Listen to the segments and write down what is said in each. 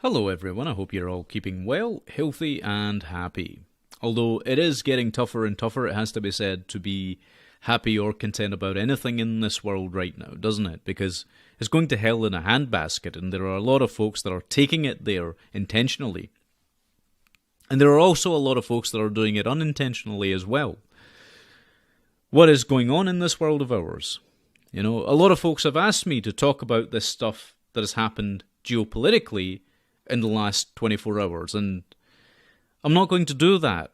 Hello everyone, I hope you're all keeping well, healthy and happy. Although it is getting tougher and tougher, it has to be said, to be happy or content about anything in this world right now, doesn't it? Because it's going to hell in a handbasket, and there are a lot of folks that are taking it there intentionally. And there are also a lot of folks that are doing it unintentionally as well. What is going on in this world of ours? You know, a lot of folks have asked me to talk about this stuff that has happened geopolitically in the last 24 hours, and I'm not going to do that.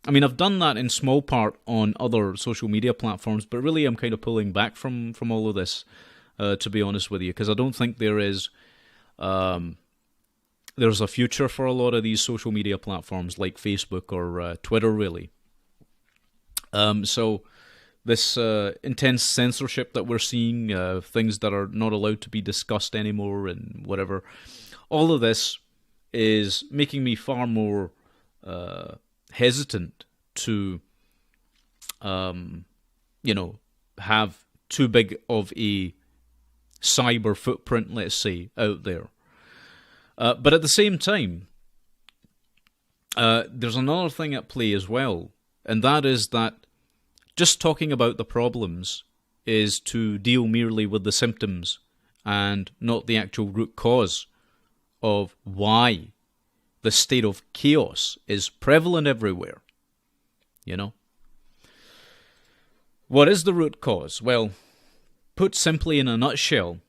I mean, I've done that in small part on other social media platforms, but really I'm kind of pulling back from all of this, to be honest with you, because I don't think there's a future for a lot of these social media platforms like Facebook or Twitter, really. So this intense censorship that we're seeing, things that are not allowed to be discussed anymore and whatever, all of this is making me far more hesitant to, have too big of a cyber footprint, let's say, out there. But at the same time, there's another thing at play as well, and that is that just talking about the problems is to deal merely with the symptoms and not the actual root cause of why the state of chaos is prevalent everywhere. You know? What is the root cause? Well, put simply in a nutshell,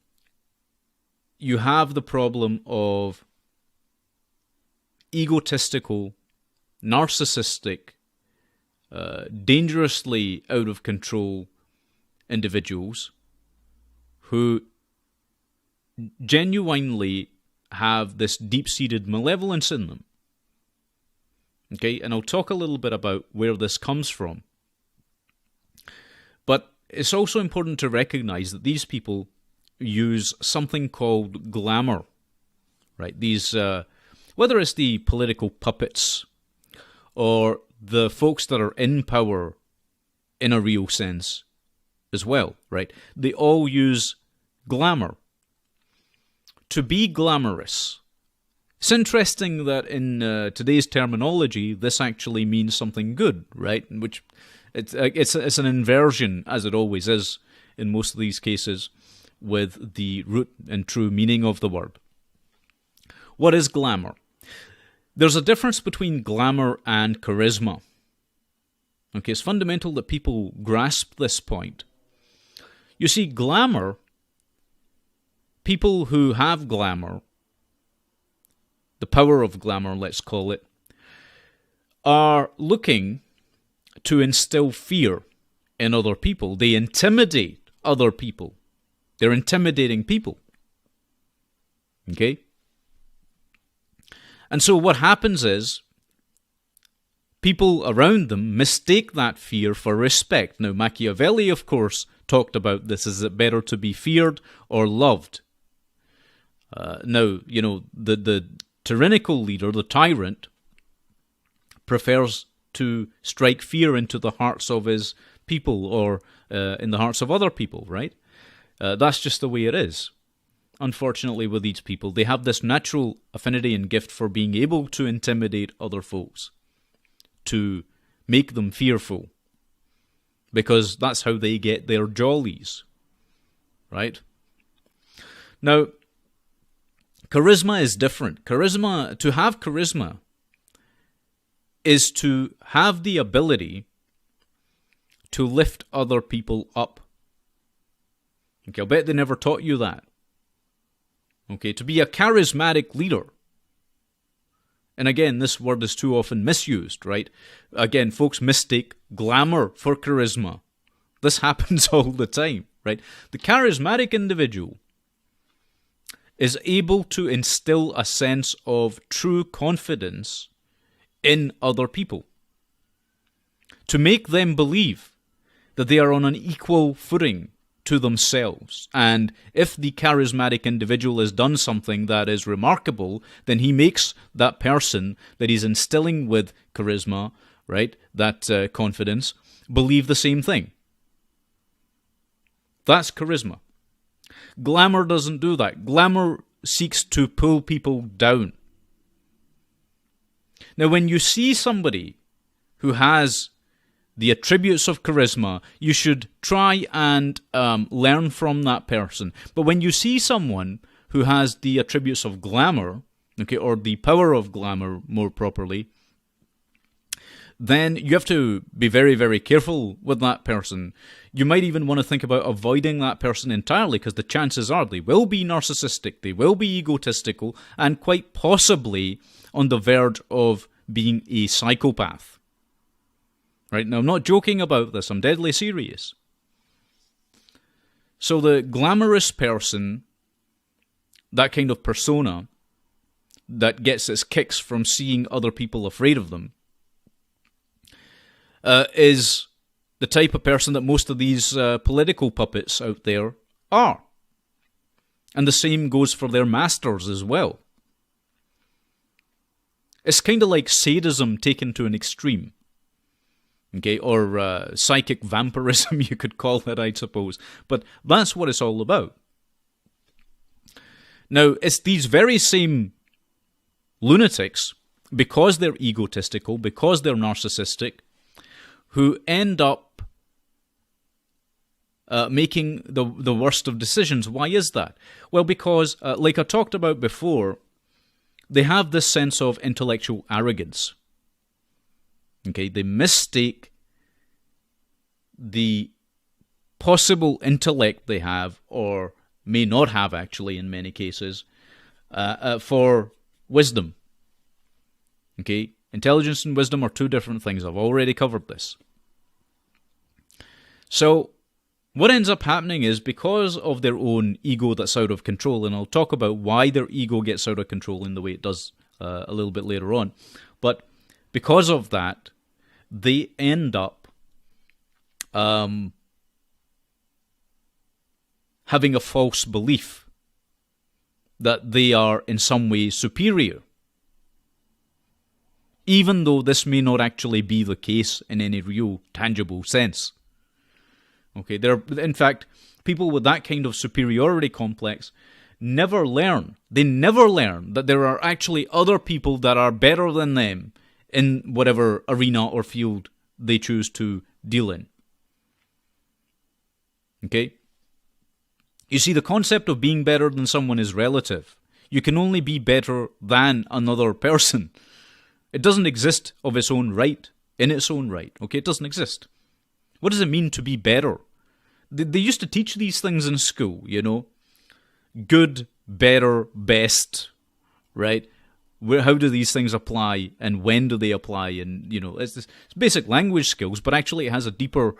you have the problem of egotistical, narcissistic, dangerously out of control individuals who genuinely have this deep-seated malevolence in them. Okay, and I'll talk a little bit about where this comes from. But it's also important to recognize that these people use something called glamour, right? These, whether it's the political puppets or the folks that are in power in a real sense as well, right? They all use glamour to be glamorous. It's interesting that in today's terminology, this actually means something good, right? Which it's an inversion, as it always is in most of these cases, with the root and true meaning of the word. What is glamour? There's a difference between glamour and charisma. Okay, it's fundamental that people grasp this point. You see, glamour, people who have glamour, the power of glamour, let's call it, are looking to instill fear in other people. They intimidate other people. They're intimidating people. Okay? And so what happens is, people around them mistake that fear for respect. Now, Machiavelli, of course, talked about this. Is it better to be feared or loved? Now, you know, the tyrannical leader, the tyrant, prefers to strike fear into the hearts of his people or in the hearts of other people, right? That's just the way it is. Unfortunately, with these people, they have this natural affinity and gift for being able to intimidate other folks, to make them fearful, because that's how they get their jollies, right? Now, charisma is different. To have charisma is to have the ability to lift other people up. Okay, I'll bet they never taught you that. Okay, to be a charismatic leader. And again, this word is too often misused, right? Again, folks mistake glamour for charisma. This happens all the time, right? The charismatic individual is able to instill a sense of true confidence in other people, to make them believe that they are on an equal footing to themselves. And if the charismatic individual has done something that is remarkable, then he makes that person that he's instilling with charisma, right, that confidence, believe the same thing. That's charisma. Glamour doesn't do that. Glamour seeks to pull people down. Now, when you see somebody who has the attributes of charisma, you should try and learn from that person. But when you see someone who has the attributes of glamour, okay, or the power of glamour more properly, then you have to be very, very careful with that person. You might even want to think about avoiding that person entirely, because the chances are they will be narcissistic, they will be egotistical, and quite possibly on the verge of being a psychopath. Right? Now, I'm not joking about this, I'm deadly serious. So the glamorous person, that kind of persona that gets its kicks from seeing other people afraid of them, is the type of person that most of these political puppets out there are. And the same goes for their masters as well. It's kind of like sadism taken to an extreme. Okay, or psychic vampirism, you could call it, I suppose. But that's what it's all about. Now, it's these very same lunatics, because they're egotistical, because they're narcissistic, who end up making the worst of decisions. Why is that? Well, because, like I talked about before, they have this sense of intellectual arrogance. Okay, they mistake the possible intellect they have, or may not have actually in many cases, for wisdom. Okay, intelligence and wisdom are two different things. I've already covered this. So, what ends up happening is, because of their own ego that's out of control, and I'll talk about why their ego gets out of control in the way it does a little bit later on, but because of that, they end up having a false belief that they are in some way superior, even though this may not actually be the case in any real, tangible sense. Okay, in fact, people with that kind of superiority complex never learn. They never learn that there are actually other people that are better than them in whatever arena or field they choose to deal in. Okay? You see, the concept of being better than someone is relative. You can only be better than another person. It doesn't exist of its own right, in its own right. Okay, it doesn't exist. What does it mean to be better? They used to teach these things in school, you know. Good, better, best, right? How do these things apply, and when do they apply? And, you know, it's basic language skills, but actually it has a deeper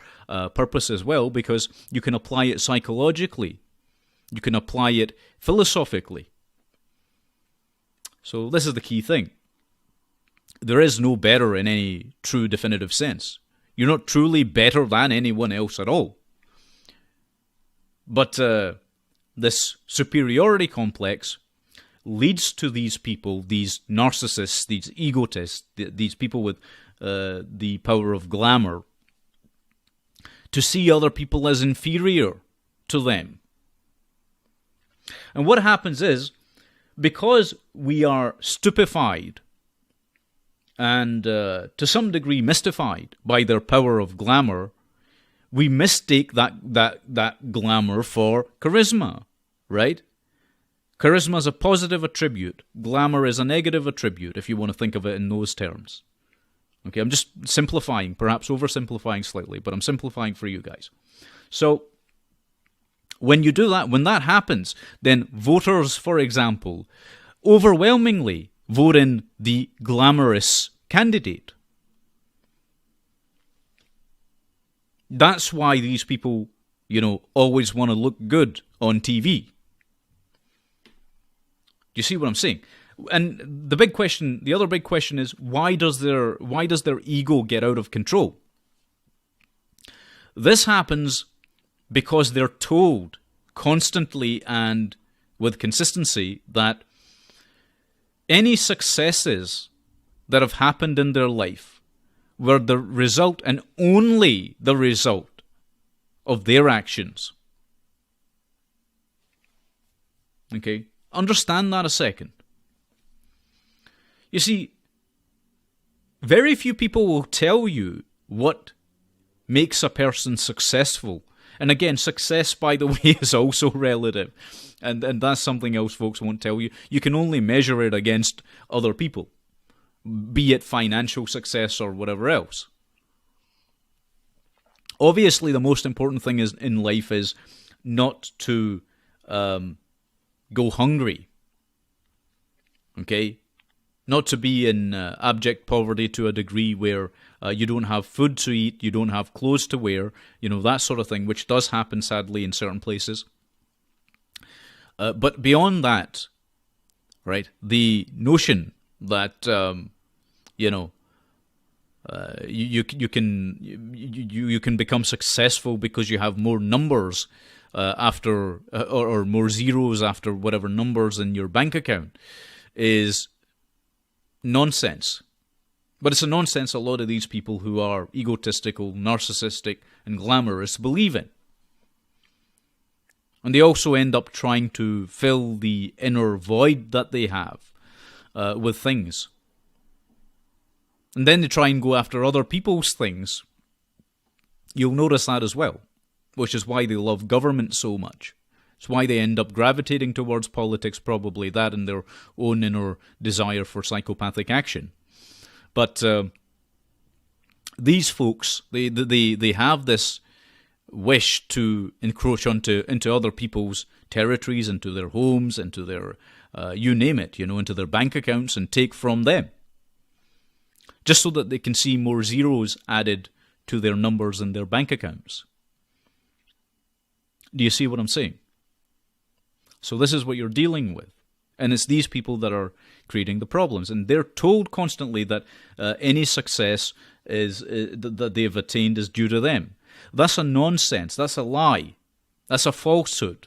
purpose as well, because you can apply it psychologically. You can apply it philosophically. So this is the key thing. There is no better in any true definitive sense. You're not truly better than anyone else at all. But this superiority complex leads to these people, these narcissists, these egotists, these people with the power of glamour, to see other people as inferior to them. And what happens is, because we are stupefied and to some degree mystified by their power of glamour, we mistake that glamour for charisma, right? Charisma is a positive attribute. Glamour is a negative attribute, if you want to think of it in those terms. Okay, I'm just simplifying, perhaps oversimplifying slightly, but I'm simplifying for you guys. So, when you do that, when that happens, then voters, for example, overwhelmingly vote in the glamorous candidate. That's why these people, you know, always want to look good on TV. You see what I'm saying? And the other big question is, why does their ego get out of control? This happens because they're told constantly and with consistency that any successes that have happened in their life were the result, and only the result, of their actions. Okay? Understand that a second. You see, very few people will tell you what makes a person successful. And again, success, by the way, is also relative. And that's something else folks won't tell you. You can only measure it against other people, be it financial success or whatever else. Obviously, the most important thing in life is not to go hungry. Okay? Not to be in abject poverty to a degree where you don't have food to eat, you don't have clothes to wear, that sort of thing, which does happen, sadly, in certain places. But beyond that, right, the notion that, you can become successful because you have more numbers after, or more zeros after whatever numbers in your bank account is nonsense. But it's a nonsense a lot of these people who are egotistical, narcissistic, and glamorous believe in. And they also end up trying to fill the inner void that they have with things. And then they try and go after other people's things. You'll notice that as well, which is why they love government so much. It's why they end up gravitating towards politics, probably that and their own inner desire for psychopathic action. But these folks, they have this wish to encroach into other people's territories, into their homes, into their, you name it, into their bank accounts and take from them. Just so that they can see more zeros added to their numbers in their bank accounts. Do you see what I'm saying? So this is what you're dealing with. And it's these people that are creating the problems. And they're told constantly that any success that they've attained is due to them. That's a nonsense. That's a lie. That's a falsehood.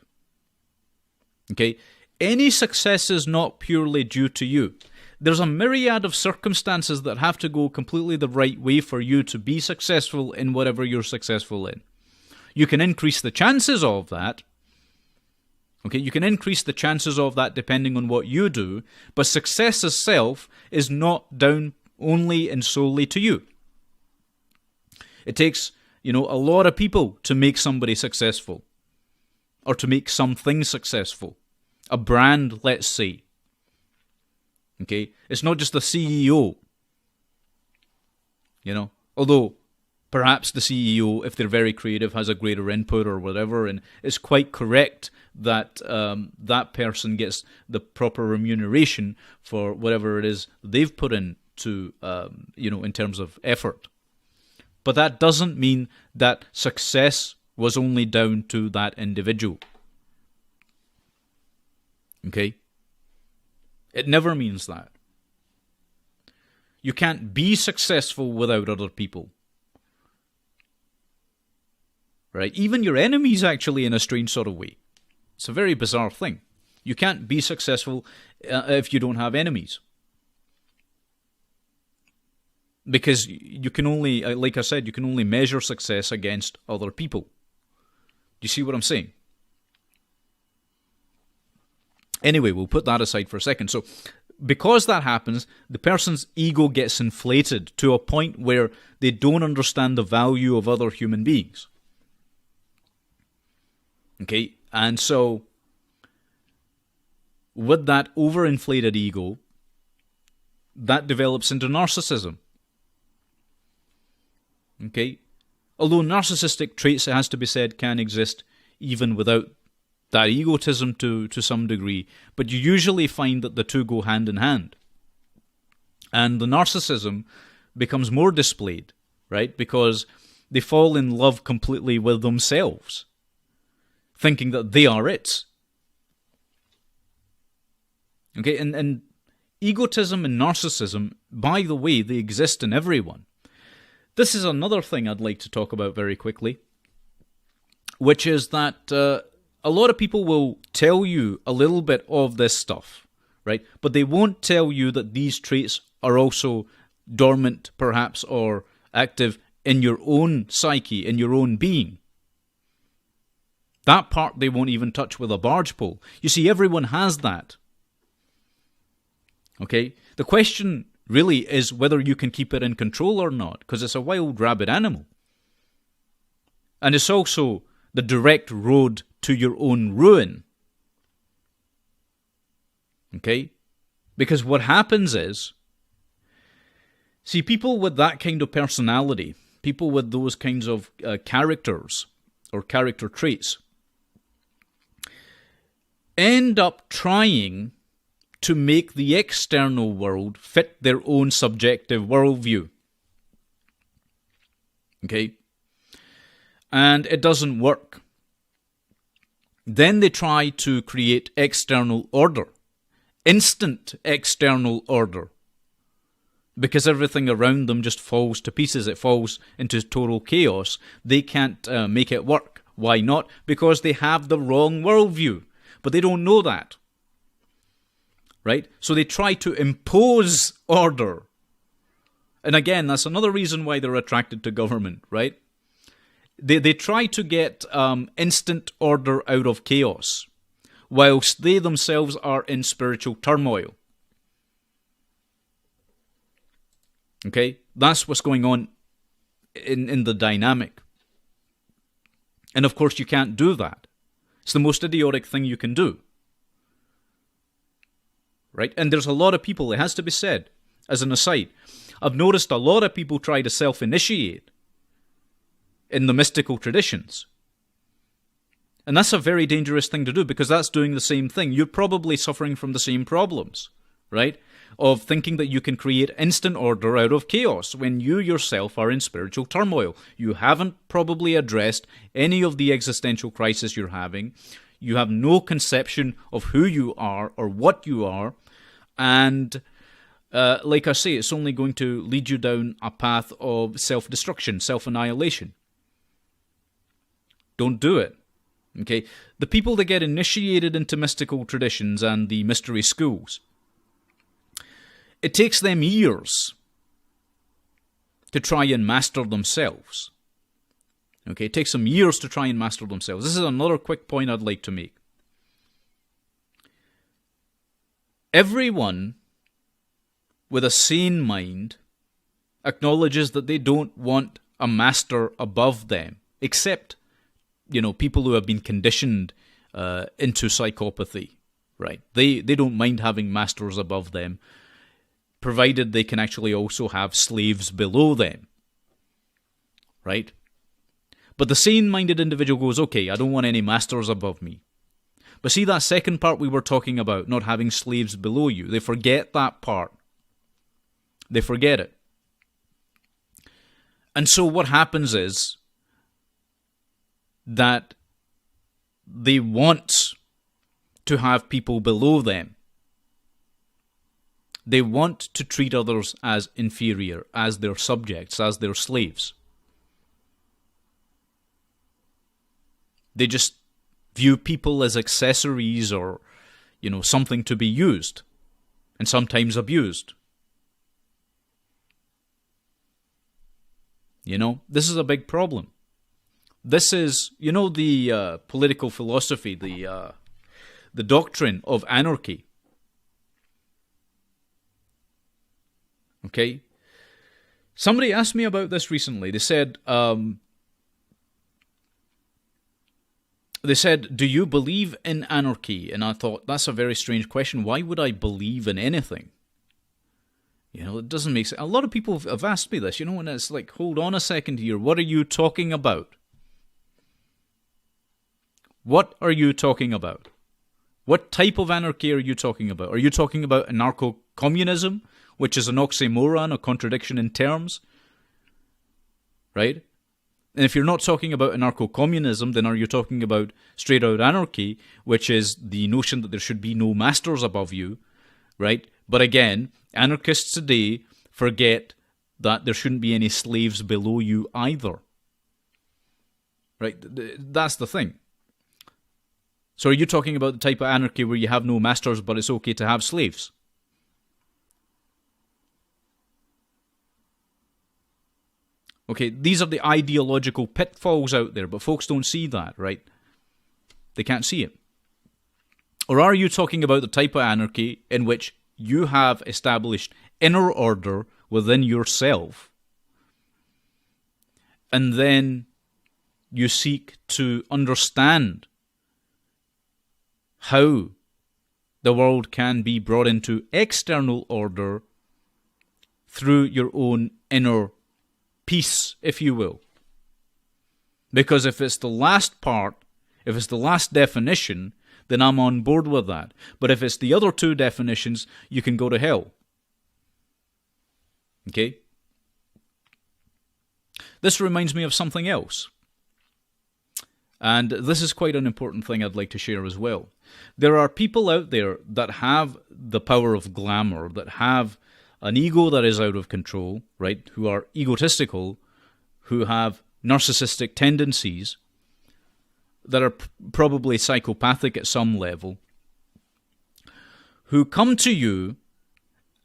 Okay? Any success is not purely due to you. There's a myriad of circumstances that have to go completely the right way for you to be successful in whatever you're successful in. You can increase the chances of that. Okay, you can increase the chances of that depending on what you do, but success itself is not down only and solely to you. It takes, a lot of people to make somebody successful, or to make something successful. A brand, let's say. Okay, it's not just the CEO. Although perhaps the CEO, if they're very creative, has a greater input or whatever, and it's quite correct that that person gets the proper remuneration for whatever it is they've put in to, in terms of effort. But that doesn't mean that success was only down to that individual. Okay? It never means that. You can't be successful without other people. Right? Even your enemies, actually, in a strange sort of way. It's a very bizarre thing. You can't be successful if you don't have enemies. Because you can only, like I said, you can only measure success against other people. Do you see what I'm saying? Anyway, we'll put that aside for a second. So, because that happens, the person's ego gets inflated to a point where they don't understand the value of other human beings. Okay, and so with that overinflated ego, that develops into narcissism. Okay, although narcissistic traits, it has to be said, can exist even without that egotism to some degree, but you usually find that the two go hand in hand. And the narcissism becomes more displayed, right? Because they fall in love completely with themselves, thinking that they are it. Okay, and egotism and narcissism, by the way, they exist in everyone. This is another thing I'd like to talk about very quickly, which is that a lot of people will tell you a little bit of this stuff, right? But they won't tell you that these traits are also dormant, perhaps, or active in your own psyche, in your own being. That part they won't even touch with a barge pole. You see, everyone has that. Okay? The question really is whether you can keep it in control or not, because it's a wild rabid animal. And it's also the direct road to your own ruin. Okay? Because what happens is, see, people with that kind of personality, people with those kinds of characters or character traits, end up trying to make the external world fit their own subjective worldview. Okay? And it doesn't work. Then they try to create external order. Instant external order. Because everything around them just falls to pieces. It falls into total chaos. They can't make it work. Why not? Because they have the wrong worldview. But they don't know that. Right? So they try to impose order. And again, that's another reason why they're attracted to government, right? They try to get instant order out of chaos, whilst they themselves are in spiritual turmoil. Okay? That's what's going on in the dynamic. And of course you can't do that. It's the most idiotic thing you can do. Right? And there's a lot of people, it has to be said, as an aside, I've noticed a lot of people try to self-initiate in the mystical traditions. And that's a very dangerous thing to do, because that's doing the same thing. You're probably suffering from the same problems, right? Of thinking that you can create instant order out of chaos when you yourself are in spiritual turmoil. You haven't probably addressed any of the existential crisis you're having. You have no conception of who you are or what you are. And like I say, it's only going to lead you down a path of self-destruction, self-annihilation. Don't do it. Okay? The people that get initiated into mystical traditions and the mystery schools, it takes them years to try and master themselves. Okay, it takes them years to try and master themselves. This is another quick point I'd like to make. Everyone with a sane mind acknowledges that they don't want a master above them, except, people who have been conditioned into psychopathy, right? They don't mind having masters above them, provided they can actually also have slaves below them, right? But the sane-minded individual goes, okay, I don't want any masters above me. But see that second part we were talking about, not having slaves below you? They forget that part. They forget it. And so what happens is that they want to have people below them. They want to treat others as inferior, as their subjects, as their slaves. They just view people as accessories or, something to be used and sometimes abused. This is a big problem. This is, the political philosophy, the doctrine of anarchy. Okay? Somebody asked me about this recently. They said, do you believe in anarchy? And I thought, that's a very strange question. Why would I believe in anything? It doesn't make sense. A lot of people have asked me this, and it's like, hold on a second here. What are you talking about? What are you talking about? What type of anarchy are you talking about? Are you talking about anarcho-communism, which is an oxymoron, a contradiction in terms? Right? And if you're not talking about anarcho-communism, then are you talking about straight-out anarchy, which is the notion that there should be no masters above you, right? But again, anarchists today forget that there shouldn't be any slaves below you either. Right? That's the thing. So are you talking about the type of anarchy where you have no masters but it's okay to have slaves? Okay, these are the ideological pitfalls out there, but folks don't see that, right? They can't see it. Or are you talking about the type of anarchy in which you have established inner order within yourself, and then you seek to understand how the world can be brought into external order through your own inner peace, if you will? Because if it's the last part, if it's the last definition, then I'm on board with that. But if it's the other two definitions, you can go to hell. Okay? This reminds me of something else. And this is quite an important thing I'd like to share as well. There are people out there that have the power of glamour, that have an ego that is out of control, right? Who are egotistical, who have narcissistic tendencies, that are probably psychopathic at some level, who come to you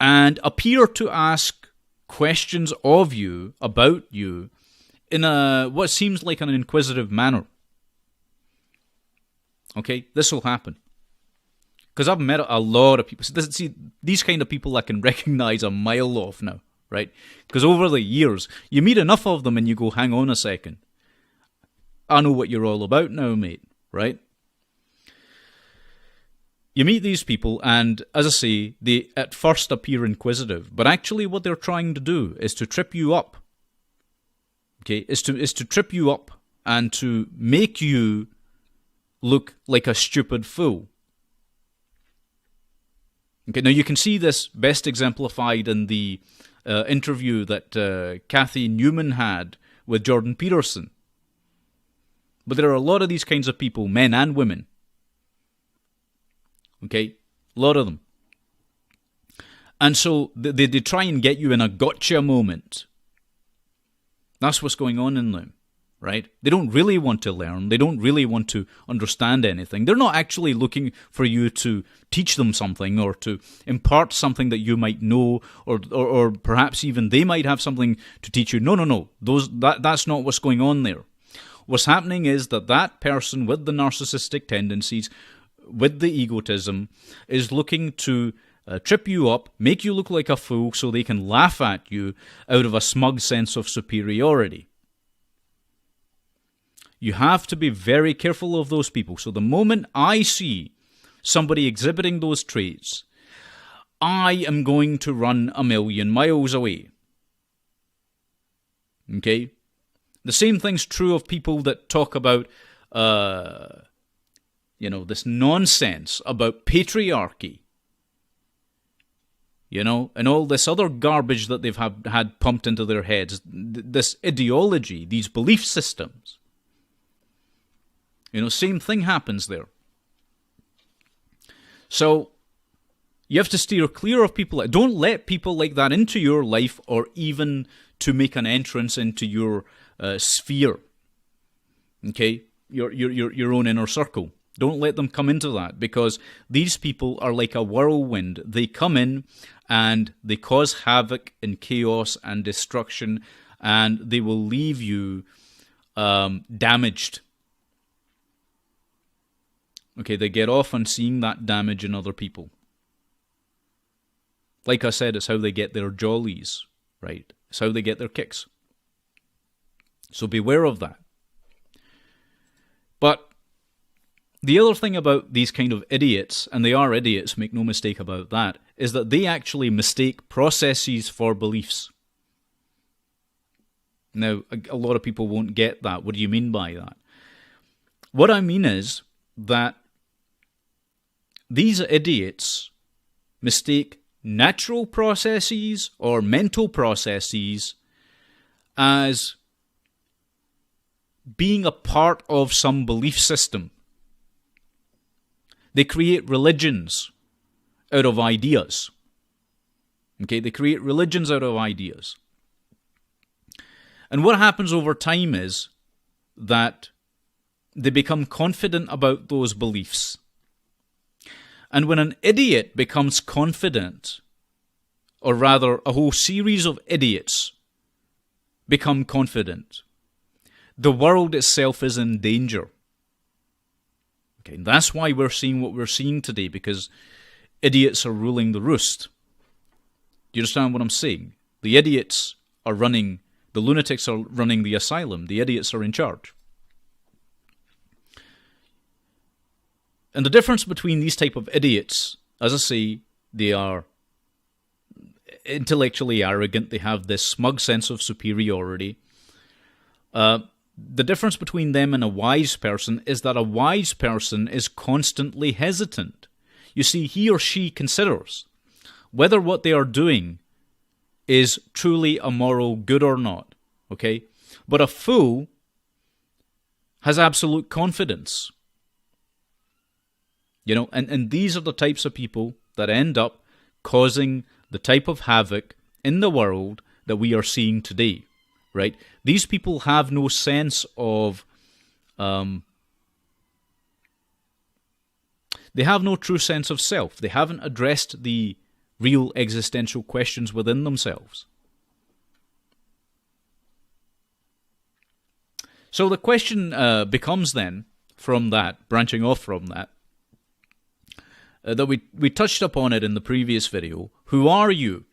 and appear to ask questions of you, about you, in a what seems like an inquisitive manner. Okay, this will happen. Because I've met a lot of people. See, these kind of people I can recognize a mile off now, right? Because over the years, you meet enough of them and you go, hang on a second. I know what you're all about now, mate, right? You meet these people and, as I say, they at first appear inquisitive, but actually what they're trying to do is to trip you up. Okay, is to trip you up and to make you look like a stupid fool. Okay, now you can see this best exemplified in the interview that Kathy Newman had with Jordan Peterson. But there are a lot of these kinds of people, men and women. Okay, a lot of them. And so they try and get you in a gotcha moment. That's what's going on in them, right? They don't really want to learn. They don't really want to understand anything. They're not actually looking for you to teach them something or to impart something that you might know, or perhaps even they might have something to teach you. No. That's not what's going on there. What's happening is that person with the narcissistic tendencies, with the egotism, is looking to trip you up, make you look like a fool so they can laugh at you out of a smug sense of superiority. You have to be very careful of those people. So the moment I see somebody exhibiting those traits, I am going to run a million miles away. Okay? The same thing's true of people that talk about, this nonsense about patriarchy, and all this other garbage that they've had pumped into their heads, this ideology, these belief systems. Same thing happens there. So, you have to steer clear of people. Don't let people like that into your life or even to make an entrance into your sphere. Okay? Your own inner circle. Don't let them come into that, because these people are like a whirlwind. They come in and they cause havoc and chaos and destruction, and they will leave you damaged. Okay, they get off on seeing that damage in other people. Like I said, it's how they get their jollies, right? It's how they get their kicks. So beware of that. But the other thing about these kind of idiots, and they are idiots, make no mistake about that, is that they actually mistake processes for beliefs. Now, a lot of people won't get that. What do you mean by that? What I mean is that these idiots mistake natural processes or mental processes as being a part of some belief system. They create religions out of ideas. Okay, they create religions out of ideas. And what happens over time is that they become confident about those beliefs. And when an idiot becomes confident, or rather a whole series of idiots become confident, the world itself is in danger. Okay, and that's why we're seeing what we're seeing today, because idiots are ruling the roost. Do you understand what I'm saying? The idiots are running, the lunatics are running the asylum. The idiots are in charge. And the difference between these type of idiots, as I say, they are intellectually arrogant. They have this smug sense of superiority. The difference between them and a wise person is that a wise person is constantly hesitant. You see, he or she considers whether what they are doing is truly a moral good or not. Okay? But a fool has absolute confidence. You know, and these are the types of people that end up causing the type of havoc in the world that we are seeing today, right? These people have no sense of, they have no true sense of self. They haven't addressed the real existential questions within themselves. So the question becomes then, from that, branching off from that, that we touched upon it in the previous video. Who are you?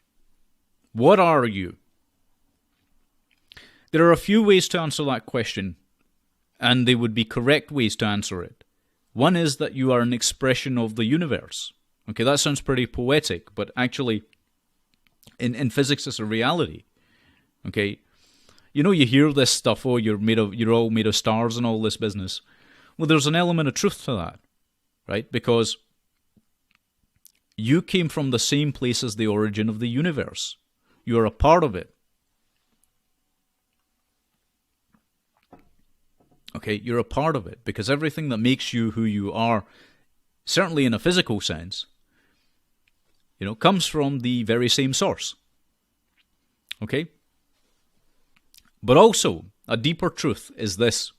What are you? There are a few ways to answer that question, and they would be correct ways to answer it. One is that you are an expression of the universe. Okay, that sounds pretty poetic, but actually, in physics, it's a reality. Okay, you know, you hear this stuff, oh, you're all made of stars and all this business. Well, there's an element of truth to that, right? Because you came from the same place as the origin of the universe. You are a part of it. Okay, you're a part of it, because everything that makes you who you are, certainly in a physical sense, you know, comes from the very same source. Okay? But also, a deeper truth is this.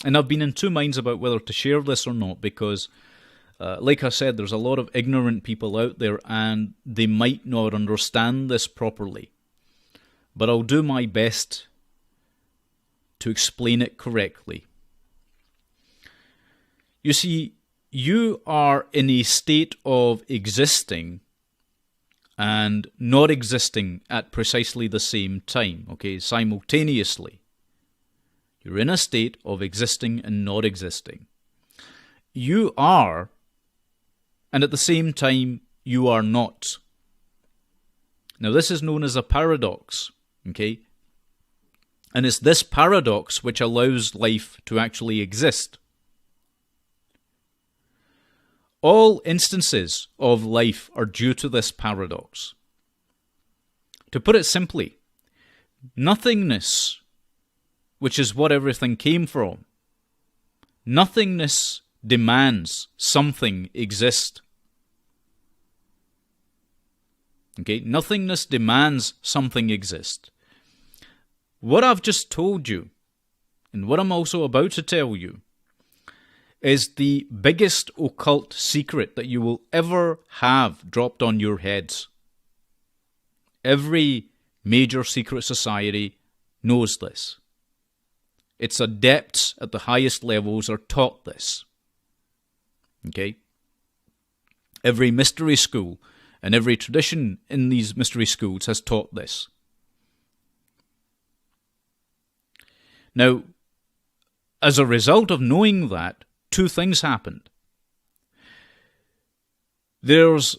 And I've been in two minds about whether to share this or not, because like I said, there's a lot of ignorant people out there, and they might not understand this properly. But I'll do my best to explain it correctly. You see, you are in a state of existing and not existing at precisely the same time, okay, simultaneously. You're in a state of existing and not existing. You are, and at the same time, you are not. Now, this is known as a paradox, okay? And it's this paradox which allows life to actually exist. All instances of life are due to this paradox. To put it simply, nothingness, which is what everything came from, nothingness demands something exist. Okay, nothingness demands something exist. What I've just told you, and what I'm also about to tell you, is the biggest occult secret that you will ever have dropped on your heads. Every major secret society knows this. Its adepts at the highest levels are taught this. Okay? Every mystery school and every tradition in these mystery schools has taught this. Now, as a result of knowing that, two things happened. There's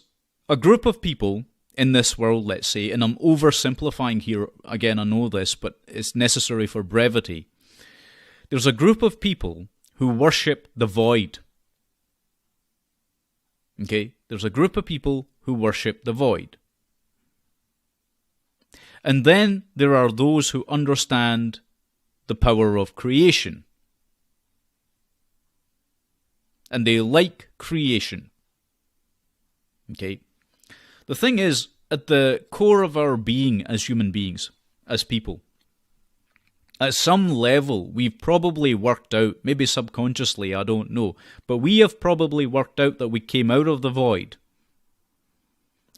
a group of people in this world, let's say, and I'm oversimplifying here, again, I know this, but it's necessary for brevity. There's a group of people who worship the void. Okay? There's a group of people who worship the void. And then there are those who understand the power of creation. And they like creation. Okay? The thing is, at the core of our being as human beings, as people, at some level, we've probably worked out, maybe subconsciously, I don't know, but we have probably worked out that we came out of the void.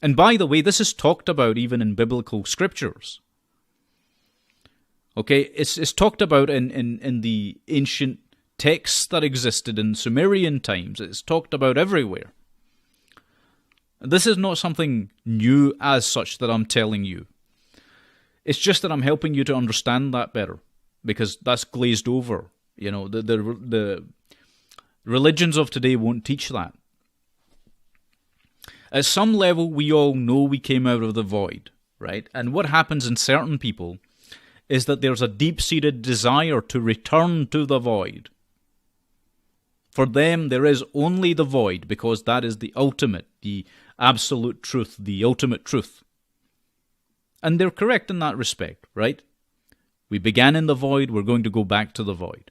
And by the way, this is talked about even in biblical scriptures. Okay, it's talked about in the ancient texts that existed in Sumerian times. It's talked about everywhere. This is not something new as such that I'm telling you. It's just that I'm helping you to understand that better, because that's glazed over. The religions of today won't teach that. At some level, we all know we came out of the void, right? And what happens in certain people is that there's a deep-seated desire to return to the void. For them, there is only the void, because that is the ultimate, the absolute truth, the ultimate truth. And they're correct in that respect, right? We began in the void, we're going to go back to the void.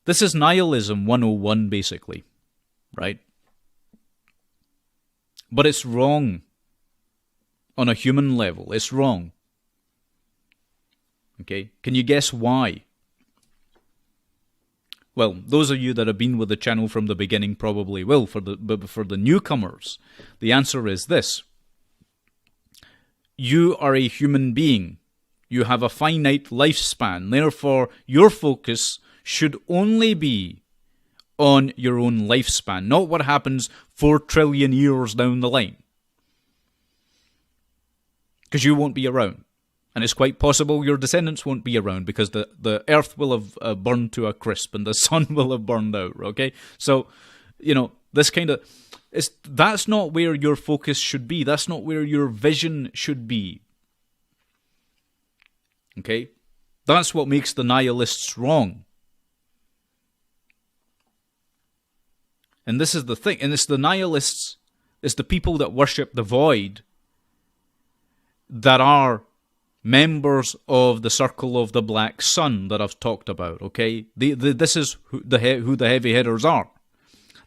This is nihilism 101, basically, right? But it's wrong. On a human level, it's wrong. Okay, can you guess why? Well, those of you that have been with the channel from the beginning probably will. For the newcomers, the answer is this. You are a human being. You have a finite lifespan. Therefore, your focus should only be on your own lifespan, not what happens 4 trillion years down the line. Because you won't be around. And it's quite possible your descendants won't be around, because the earth will have burned to a crisp and the sun will have burned out, okay? So, this kind of... that's not where your focus should be. That's not where your vision should be. Okay? That's what makes the nihilists wrong. And this is the thing. And it's the nihilists, it's the people that worship the void that are members of the circle of the black sun that I've talked about, okay? This is who the heavy hitters are.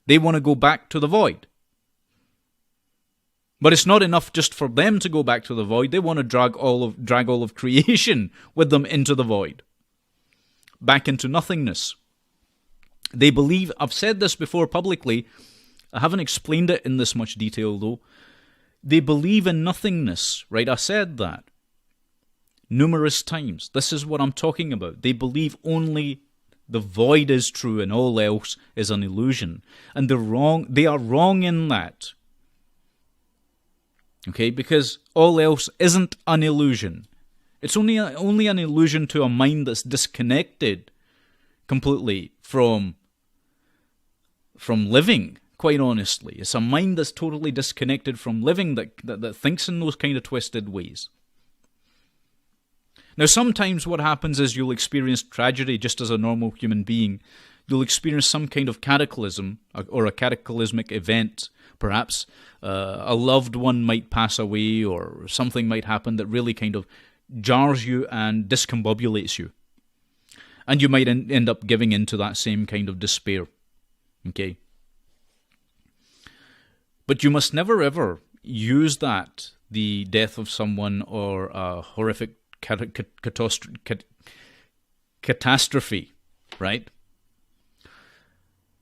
They want to go back to the void. But it's not enough just for them to go back to the void. They want to drag all of creation with them into the void. Back into nothingness. They believe, I've said this before publicly, I haven't explained it in this much detail though. They believe in nothingness, right? I said that numerous times. This is what I'm talking about. They believe only the void is true and all else is an illusion. And they're wrong. They are wrong in that. Okay, because all else isn't an illusion. It's only an illusion to a mind that's disconnected completely from living, quite honestly. It's a mind that's totally disconnected from living that thinks in those kind of twisted ways. Now, sometimes what happens is you'll experience tragedy just as a normal human being. You'll experience some kind of cataclysm or a cataclysmic event, perhaps. A loved one might pass away or something might happen that really kind of jars you and discombobulates you. And you might end up giving into that same kind of despair. Okay? But you must never ever use that, the death of someone or a horrific catastrophe, right?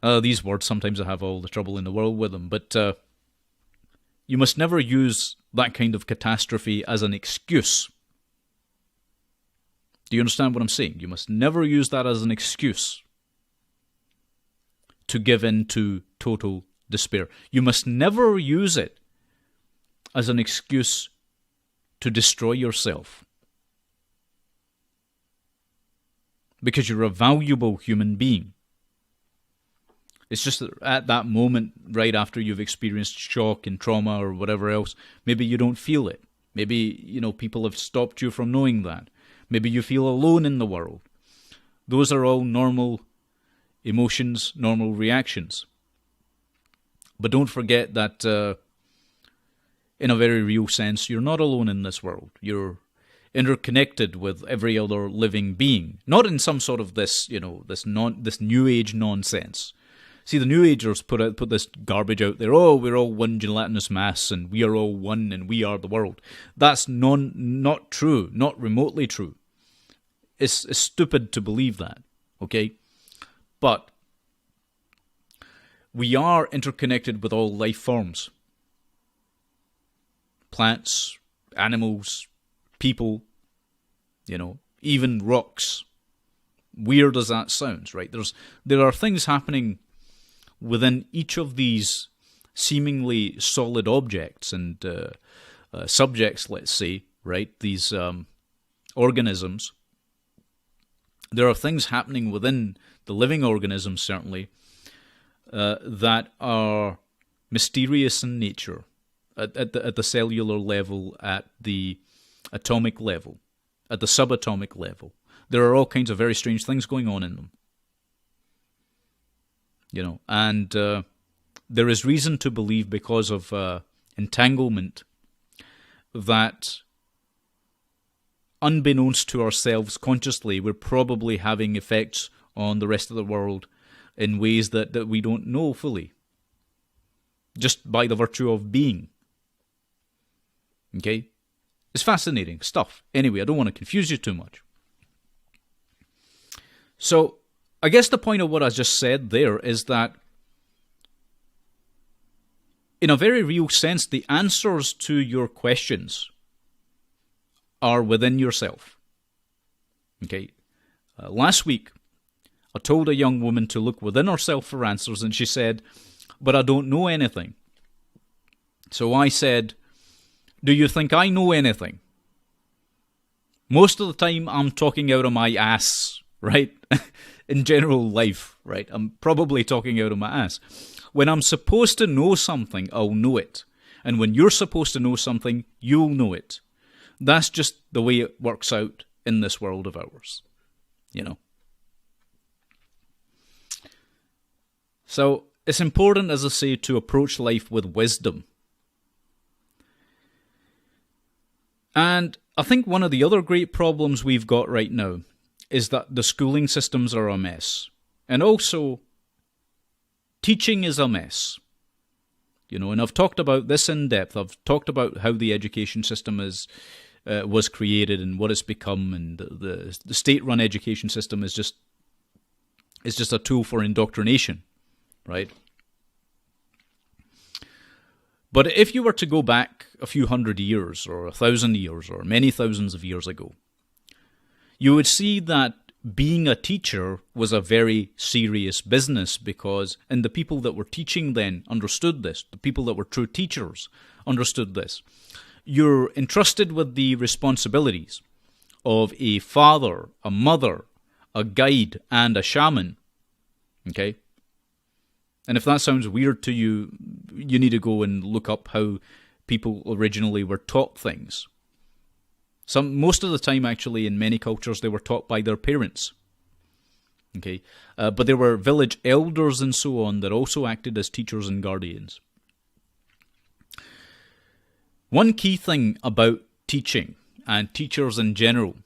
These words, sometimes I have all the trouble in the world with them, but you must never use that kind of catastrophe as an excuse. Do you understand what I'm saying? You must never use that as an excuse to give in to total despair. You must never use it as an excuse to destroy yourself. Because you're a valuable human being. It's just that at that moment, right after you've experienced shock and trauma or whatever else, maybe you don't feel it. Maybe, people have stopped you from knowing that. Maybe you feel alone in the world. Those are all normal emotions, normal reactions. But don't forget that, in a very real sense, you're not alone in this world. You're interconnected with every other living being. Not in some sort of this new age nonsense. See, the New Agers put this garbage out there. Oh, we're all one gelatinous mass, and we are all one, and we are the world. That's not true, not remotely true. It's stupid to believe that, okay? But we are interconnected with all life forms. Plants, animals, people, even rocks. weird as that sounds, right? There are things happening within each of these seemingly solid objects and subjects, let's say, right? These organisms. There are things happening within the living organisms, certainly, that are mysterious in nature at the cellular level, at the atomic level, at the subatomic level. There are all kinds of very strange things going on in them. And there is reason to believe, because of entanglement, that unbeknownst to ourselves consciously, we're probably having effects on the rest of the world in ways that we don't know fully, just by the virtue of being. Okay? It's fascinating stuff. Anyway, I don't want to confuse you too much. So, I guess the point of what I just said there is that, in a very real sense, the answers to your questions are within yourself. Okay? Last week, I told a young woman to look within herself for answers, and she said, "But I don't know anything." So I said, "Do you think I know anything?" Most of the time, I'm talking out of my ass, right? In general life, right? I'm probably talking out of my ass. When I'm supposed to know something, I'll know it. And when you're supposed to know something, you'll know it. That's just the way it works out in this world of ours, So it's important, as I say, to approach life with wisdom. And I think one of the other great problems we've got right now is that the schooling systems are a mess. And also, teaching is a mess. And I've talked about this in depth. I've talked about how the education system was created and what it's become, and the state-run education system is just a tool for indoctrination, right? But if you were to go back a few hundred years, or 1,000 years, or many thousands of years ago, you would see that being a teacher was a very serious business, and the people that were teaching then understood this. The people that were true teachers understood this. You're entrusted with the responsibilities of a father, a mother, a guide, and a shaman. Okay? And if that sounds weird to you, you need to go and look up how people originally were taught things. Most of the time, actually, in many cultures, they were taught by their parents. Okay? But there were village elders and so on that also acted as teachers and guardians. One key thing about teaching and teachers in general,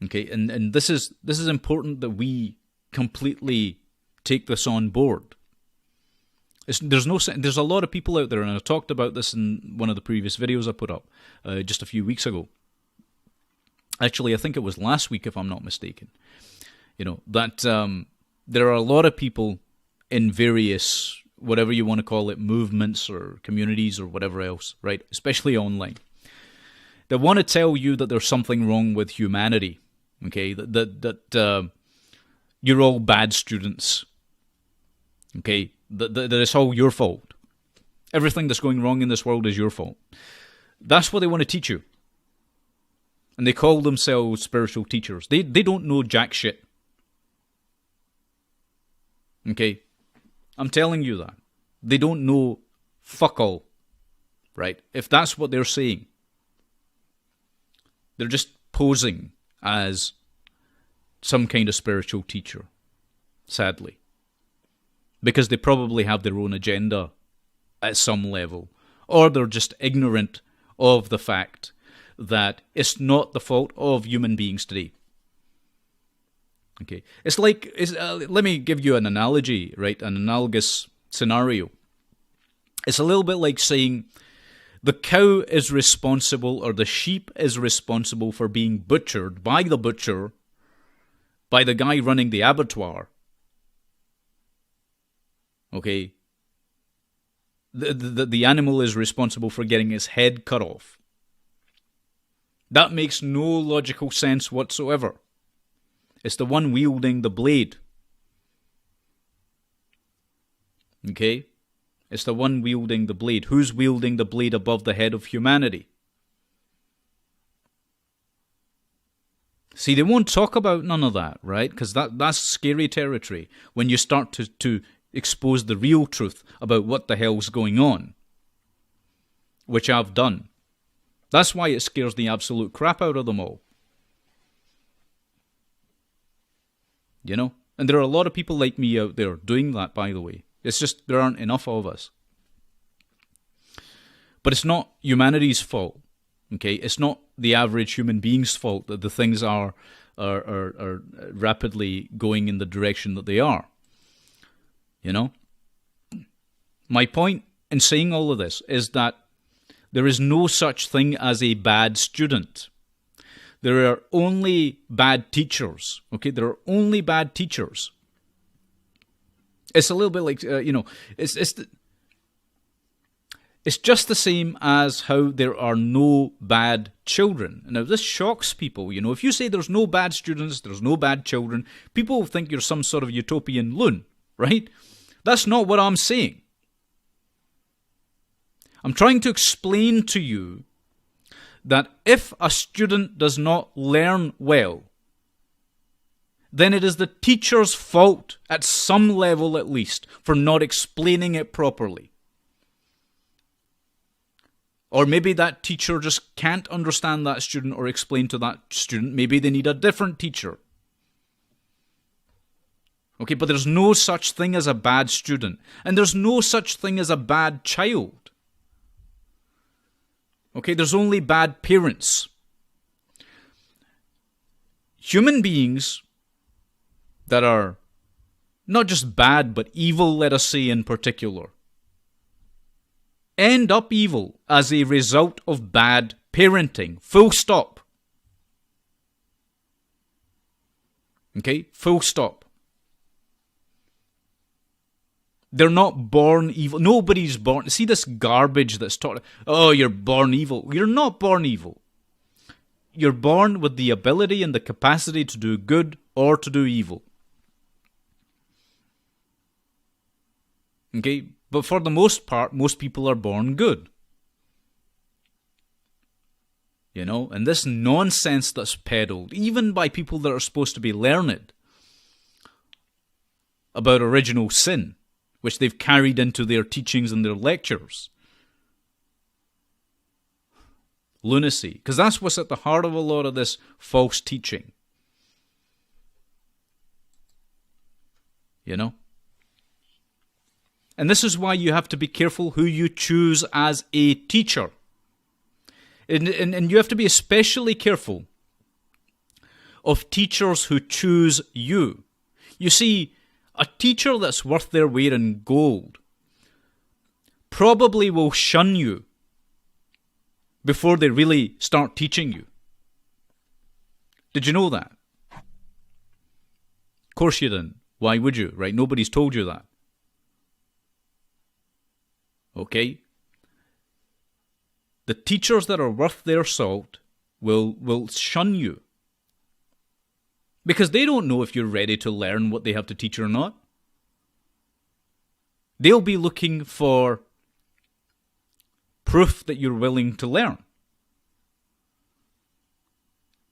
okay, and this is important that we completely take this on board. There's a lot of people out there, and I talked about this in one of the previous videos I put up just a few weeks ago. Actually, I think it was last week, if I'm not mistaken. That there are a lot of people in various, whatever you want to call it, movements or communities or whatever else, right? Especially online, that want to tell you that there's something wrong with humanity. Okay, that you're all bad students. Okay, that it's all your fault. Everything that's going wrong in this world is your fault. That's what they want to teach you. And they call themselves spiritual teachers. They don't know jack shit. Okay? I'm telling you that. They don't know fuck all. Right? If that's what they're saying. They're just posing as some kind of spiritual teacher. Sadly. Because they probably have their own agenda at some level. Or they're just ignorant of the fact that it's not the fault of human beings today. Okay, it's like, let me give you an analogy, right? An analogous scenario. It's a little bit like saying the cow is responsible, or the sheep is responsible for being butchered by the butcher, by the guy running the abattoir. Okay, the animal is responsible for getting its head cut off. That makes no logical sense whatsoever. It's the one wielding the blade. Okay? It's the one wielding the blade. Who's wielding the blade above the head of humanity? See, they won't talk about none of that, right? Because that's scary territory when you start to expose the real truth about what the hell's going on, which I've done. That's why it scares the absolute crap out of them all. You know? And there are a lot of people like me out there doing that, by the way. It's just there aren't enough of us. But it's not humanity's fault. Okay? It's not the average human being's fault that the things are rapidly going in the direction that they are. You know? My point in saying all of this is that there is no such thing as a bad student. There are only bad teachers. Okay? There are only bad teachers. It's a little bit like, it's just the same as how there are no bad children. Now, this shocks people. You know, if you say there's no bad students, there's no bad children, people think you're some sort of utopian loon, right? That's not what I'm saying. I'm trying to explain to you that if a student does not learn well, then it is the teacher's fault, at some level at least, for not explaining it properly. Or maybe that teacher just can't understand that student or explain to that student. Maybe they need a different teacher. Okay, but there's no such thing as a bad student. And there's no such thing as a bad child. Okay, there's only bad parents. Human beings that are not just bad, but evil, let us say in particular, end up evil as a result of bad parenting. Full stop. Okay? Full stop. They're not born evil. Nobody's born. See this garbage that's taught. Oh, you're born evil. You're not born evil. You're born with the ability and the capacity to do good or to do evil. Okay? But for the most part, most people are born good. You know, and this nonsense that's peddled, even by people that are supposed to be learned, about original sin, which they've carried into their teachings and their lectures. Lunacy. Because that's what's at the heart of a lot of this false teaching. You know? And this is why you have to be careful who you choose as a teacher. And you have to be especially careful of teachers who choose you. You see, a teacher that's worth their weight in gold probably will shun you before they really start teaching you. Did you know that? Of course you didn't. Why would you, right? Nobody's told you that. Okay? The teachers that are worth their salt will shun you. Because they don't know if you're ready to learn what they have to teach or not. They'll be looking for proof that you're willing to learn.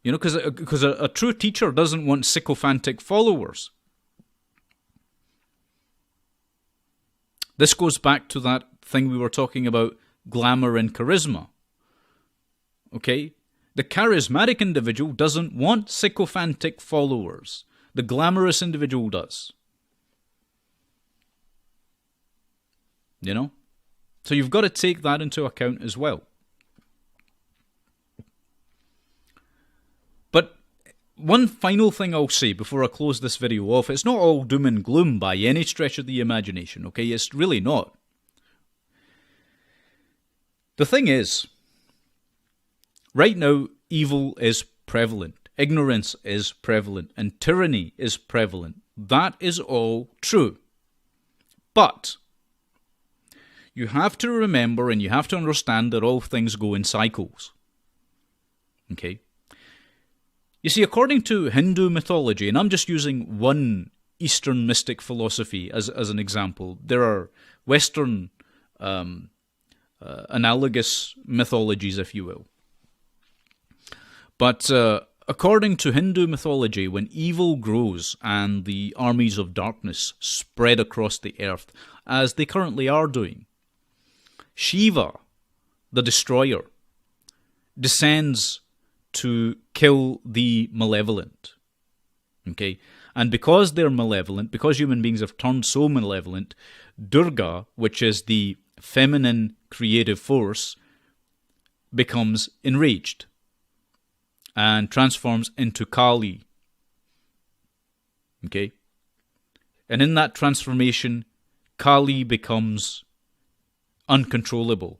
You know, because a true teacher doesn't want sycophantic followers. This goes back to that thing we were talking about, glamour and charisma. Okay? The charismatic individual doesn't want sycophantic followers. The glamorous individual does. You know? So you've got to take that into account as well. But one final thing I'll say before I close this video off, it's not all doom and gloom by any stretch of the imagination, okay? It's really not. The thing is, right now, evil is prevalent, ignorance is prevalent, and tyranny is prevalent. That is all true. But you have to remember and you have to understand that all things go in cycles. Okay? You see, according to Hindu mythology, and I'm just using one Eastern mystic philosophy as an example, there are Western analogous mythologies, if you will. But according to Hindu mythology, when evil grows and the armies of darkness spread across the earth, as they currently are doing, Shiva, the destroyer, descends to kill the malevolent. Okay? And because they're malevolent, because human beings have turned so malevolent, Durga, which is the feminine creative force, becomes enraged and transforms into Kali. Okay? And in that transformation, Kali becomes uncontrollable.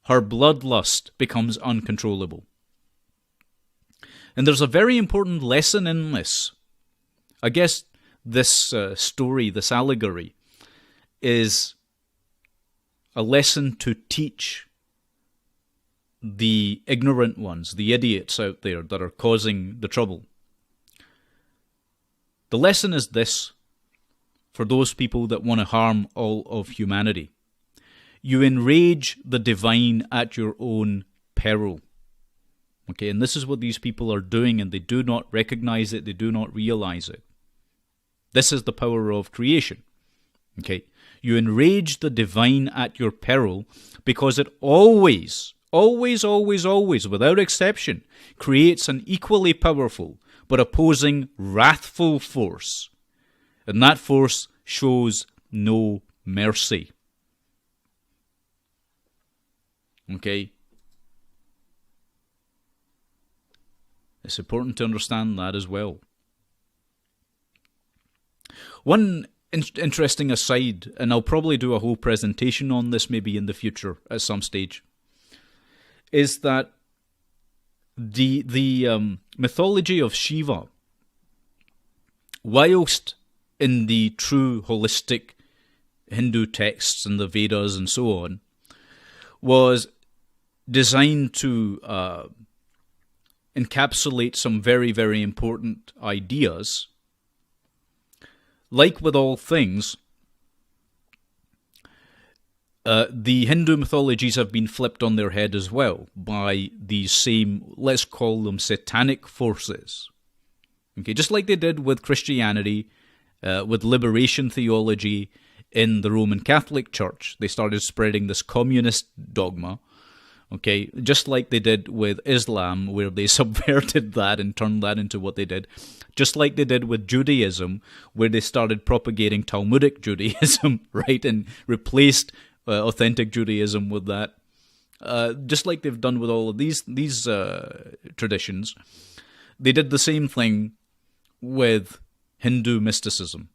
Her bloodlust becomes uncontrollable. And there's a very important lesson in this. I guess this story, this allegory, is a lesson to teach the ignorant ones, the idiots out there that are causing the trouble. The lesson is this for those people that want to harm all of humanity. You enrage the divine at your own peril. Okay, and this is what these people are doing, and they do not recognize it, they do not realize it. This is the power of creation. Okay, you enrage the divine at your peril because it always, without exception, creates an equally powerful but opposing wrathful force. And that force shows no mercy. Okay? It's important to understand that as well. One interesting aside, and I'll probably do a whole presentation on this maybe in the future at some stage, is that the mythology of Shiva, whilst in the true holistic Hindu texts and the Vedas and so on, was designed to encapsulate some very, very important ideas. Like with all things, the Hindu mythologies have been flipped on their head as well by these same, let's call them satanic forces. Okay, just like they did with Christianity, with liberation theology in the Roman Catholic Church. They started spreading this communist dogma. Okay, just like they did with Islam, where they subverted that and turned that into what they did. Just like they did with Judaism, where they started propagating Talmudic Judaism, right, and replaced authentic Judaism with that. Just like they've done with all of these traditions, they did the same thing with Hindu mysticism.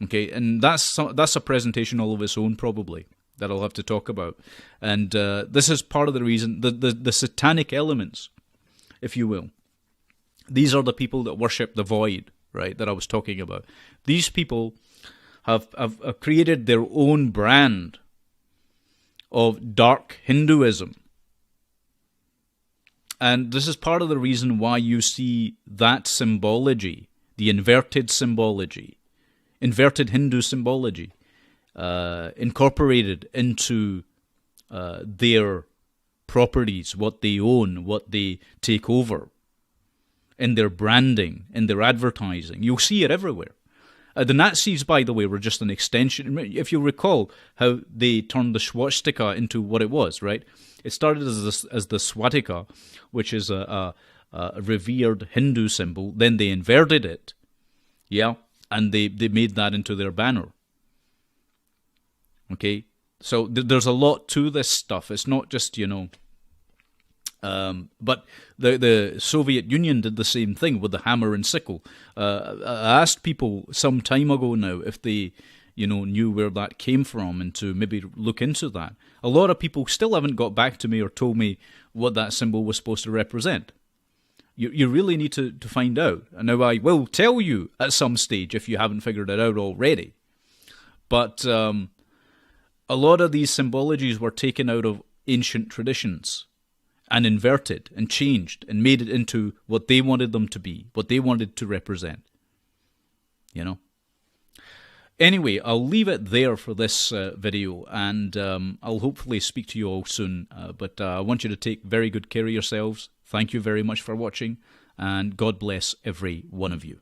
Okay, and that's a presentation all of its own, probably, that I'll have to talk about. And this is part of the reason, the satanic elements, if you will. These are the people that worship the void, right, that I was talking about. These people have created their own brand of dark Hinduism. And this is part of the reason why you see that symbology, the inverted symbology, inverted Hindu symbology, incorporated into their properties, what they own, what they take over, in their branding, in their advertising. You'll see it everywhere. The Nazis, by the way, were just an extension. If you recall how they turned the swastika into what it was, right? It started as the swastika, which is a revered Hindu symbol. Then they inverted it, yeah, and they made that into their banner. Okay, so there's a lot to this stuff. It's not just, but the Soviet Union did the same thing with the hammer and sickle. I asked people some time ago now if they, knew where that came from and to maybe look into that. A lot of people still haven't got back to me or told me what that symbol was supposed to represent. You really need to find out. And now I will tell you at some stage if you haven't figured it out already. But a lot of these symbologies were taken out of ancient traditions. and inverted and changed and made it into what they wanted them to be, what they wanted to represent. You know? Anyway, I'll leave it there for this video, and I'll hopefully speak to you all soon. But I want you to take very good care of yourselves. Thank you very much for watching, and God bless every one of you.